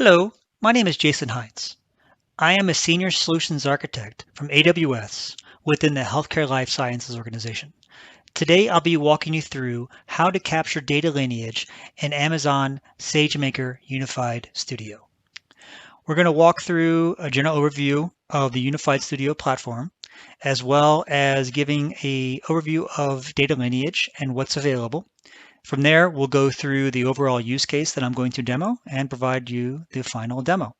Hello, my name is Jason Hines. I am a Senior Solutions Architect from AWS within the Healthcare Life Sciences organization. Today I'll be walking you through how to capture data lineage in Amazon SageMaker Unified Studio. We're going to walk through a general overview of the Unified Studio platform, as well as giving an overview of data lineage and what's available. From there, we'll go through the overall use case that I'm going to demo and provide you the final demo.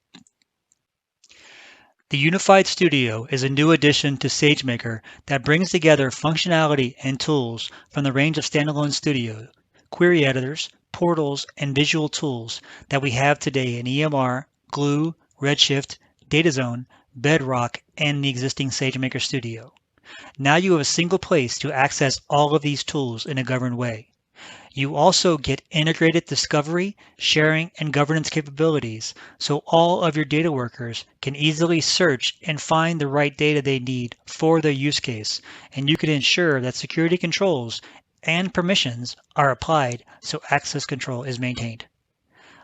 The Unified Studio is a new addition to SageMaker that brings together functionality and tools from the range of standalone studio, query editors, portals, and visual tools that we have today in EMR, Glue, Redshift, DataZone, Bedrock, and the existing SageMaker Studio. Now you have a single place to access all of these tools in a governed way. You also get integrated discovery, sharing, and governance capabilities, so all of your data workers can easily search and find the right data they need for their use case, and you can ensure that security controls and permissions are applied so access control is maintained.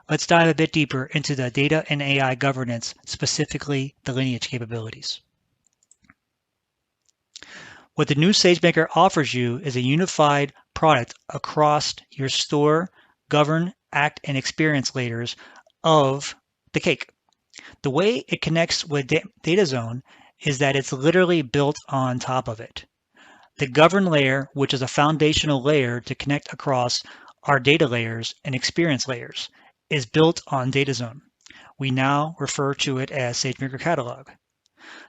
Let's dive a bit deeper into the data and AI governance, specifically the lineage capabilities. What the new SageMaker offers you is a unified product across your store, govern, act, and experience layers of the cake. The way it connects with DataZone is that it's literally built on top of it. The govern layer, which is a foundational layer to connect across our data layers and experience layers, is built on DataZone. We now refer to it as SageMaker Catalog.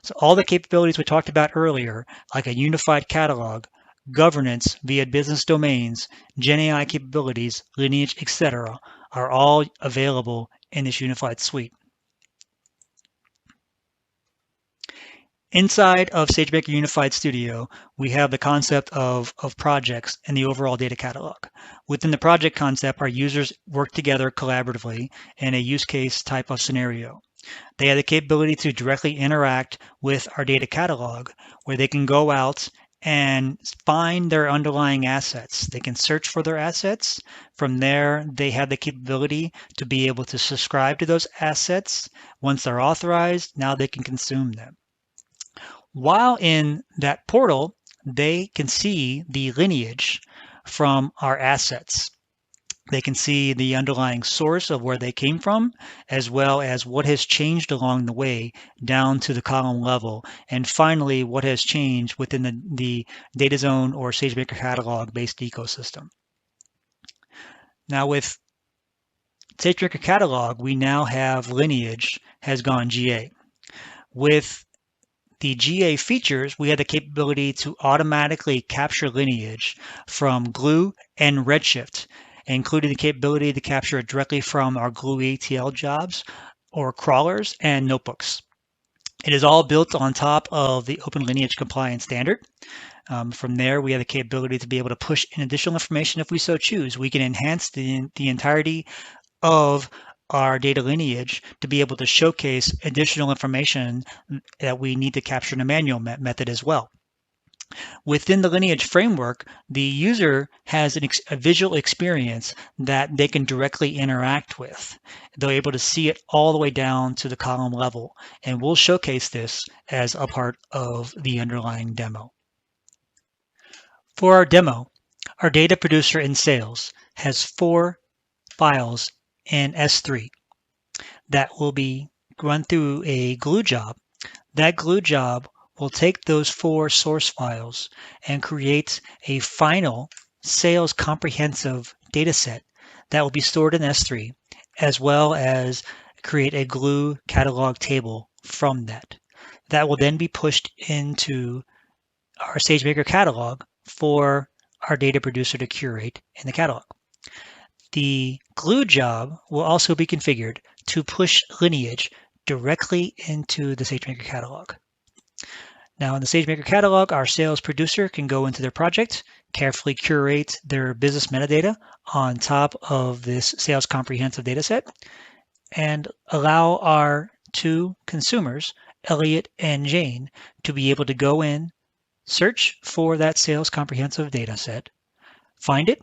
So all the capabilities we talked about earlier, like a unified catalog, governance via business domains, Gen AI capabilities, lineage, etc., are all available in this unified suite. Inside of SageMaker Unified Studio, we have the concept of projects and the overall data catalog. Within the project concept, our users work together collaboratively in a use case type of scenario. They have the capability to directly interact with our data catalog, where they can go out and find their underlying assets. They can search for their assets. From there, they have the capability to be able to subscribe to those assets. Once they're authorized, now they can consume them. While in that portal, they can see the lineage from our assets. They can see the underlying source of where they came from, as well as what has changed along the way down to the column level, and finally what has changed within the DataZone or SageMaker Catalog-based ecosystem. Now with SageMaker Catalog, we now have Lineage has gone GA. With the GA features, we have the capability to automatically capture lineage from Glue and Redshift, including the capability to capture it directly from our Glue ETL jobs or crawlers and notebooks. It is all built on top of the Open Lineage Compliance standard. From there, we have the capability to be able to push in additional information if we so choose. We can enhance the entirety of our data lineage to be able to showcase additional information that we need to capture in a manual method as well. Within the Lineage framework, the user has a visual experience that they can directly interact with. They're able to see it all the way down to the column level, and we'll showcase this as a part of the underlying demo. For our demo, our data producer in sales has 4 files in S3 that will be run through a glue job. That glue job will take those 4 source files and create a final sales comprehensive data set that will be stored in S3, as well as create a Glue catalog table from that. That will then be pushed into our SageMaker catalog for our data producer to curate in the catalog. The Glue job will also be configured to push lineage directly into the SageMaker catalog. Now in the SageMaker catalog, our sales producer can go into their project, carefully curate their business metadata on top of this sales comprehensive data set, and allow our 2 consumers, Elliot and Jane, to be able to go in, search for that sales comprehensive data set, find it,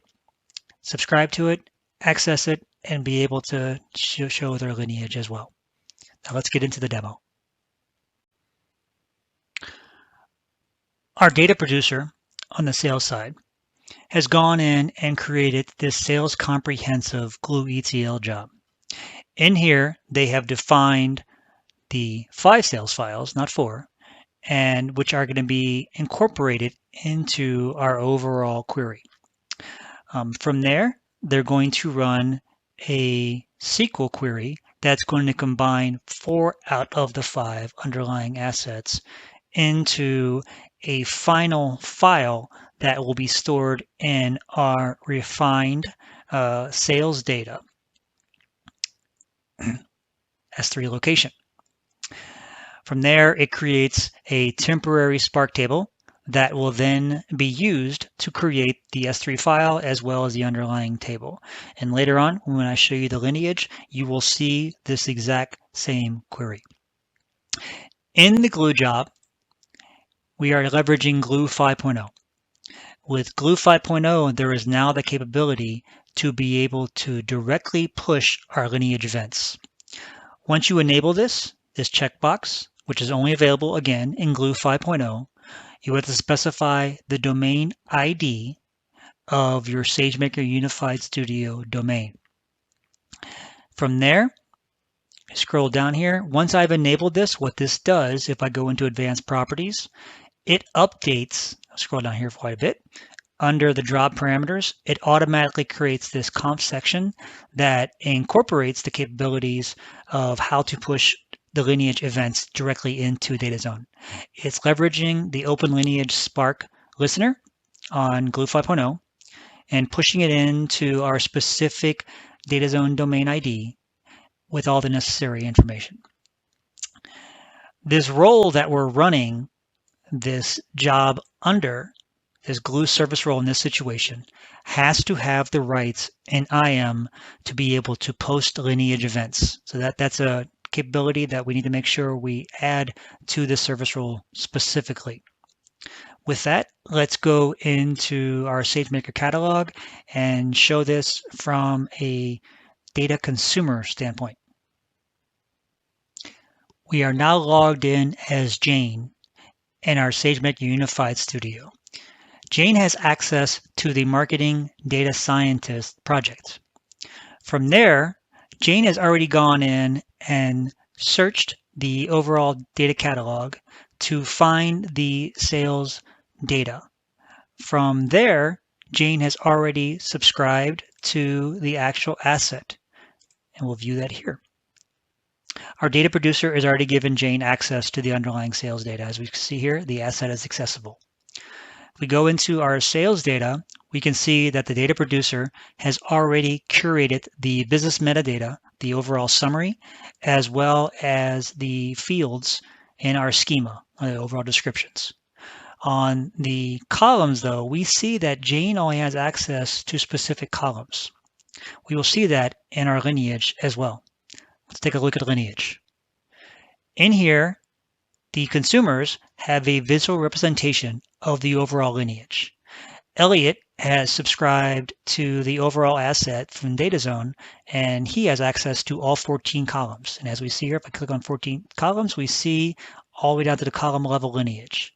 subscribe to it, access it, and be able to show their lineage as well. Now let's get into the demo. Our data producer on the sales side has gone in and created this sales comprehensive Glue ETL job. In here, they have defined the 5 sales files, not 4, and which are going to be incorporated into our overall query. From there, they're going to run a SQL query that's going to combine 4 out of the 5 underlying assets into a final file that will be stored in our refined sales data S3 location. From there, it creates a temporary Spark table that will then be used to create the S3 file as well as the underlying table. And later on, when I show you the lineage, you will see this exact same query. In the Glue job, we are leveraging Glue 5.0. With Glue 5.0, there is now the capability to be able to directly push our lineage events. Once you enable this checkbox, which is only available again in Glue 5.0, you have to specify the domain ID of your SageMaker Unified Studio domain. From there, scroll down here. Once I've enabled this, what this does, if I go into Advanced Properties, it updates, I'll scroll down here for quite a bit, under the drop parameters, it automatically creates this conf section that incorporates the capabilities of how to push the lineage events directly into DataZone. It's leveraging the Open Lineage Spark listener on Glue 5.0 and pushing it into our specific DataZone domain ID with all the necessary information. This role that we're running this job under, this Glue service role in this situation, has to have the rights in IAM to be able to post lineage events. So that's a capability that we need to make sure we add to the service role specifically. With that, let's go into our SageMaker Catalog and show this from a data consumer standpoint. We are now logged in as Jane in our SageMaker Unified Studio. Jane has access to the Marketing Data Scientist project. From there, Jane has already gone in and searched the overall data catalog to find the sales data. From there, Jane has already subscribed to the actual asset, and we'll view that here. Our data producer has already given Jane access to the underlying sales data. As we can see here, the asset is accessible. If we go into our sales data, we can see that the data producer has already curated the business metadata, the overall summary, as well as the fields in our schema, the overall descriptions. On the columns, though, we see that Jane only has access to specific columns. We will see that in our lineage as well. Let's take a look at lineage. In here, the consumers have a visual representation of the overall lineage. Elliot has subscribed to the overall asset from DataZone, and he has access to all 14 columns. And as we see here, if I click on 14 columns, we see all the way down to the column level lineage.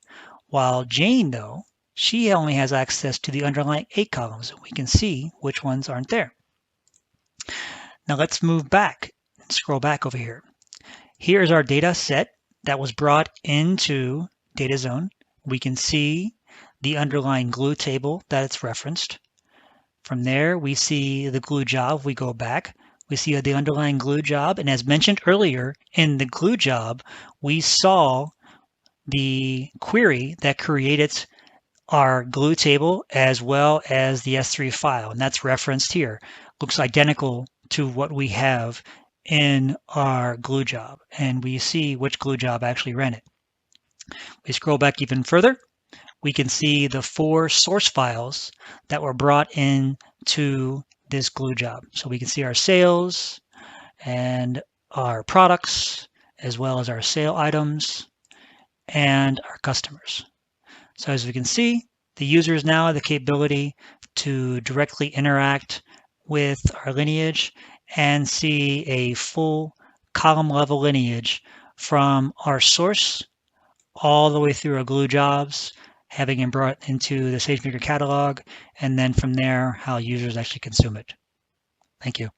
While Jane, though, she only has access to the underlying 8 columns. We can see which ones aren't there. Now let's move back and scroll back over here. Here is our data set that was brought into DataZone. We can see the underlying Glue table that it's referenced. From there, we see the Glue job. We go back. We see the underlying Glue job. And as mentioned earlier, in the Glue job, we saw the query that created our Glue table as well as the S3 file. And that's referenced here. Looks identical to what we have in our Glue job. And we see which Glue job actually ran it. We scroll back even further. We can see the 4 source files that were brought in to this Glue job. So we can see our sales and our products, as well as our sale items and our customers. So as we can see, the users now have the capability to directly interact with our lineage and see a full column level lineage from our source all the way through our glue jobs, having it brought into the SageMaker catalog, and then from there, how users actually consume it. Thank you.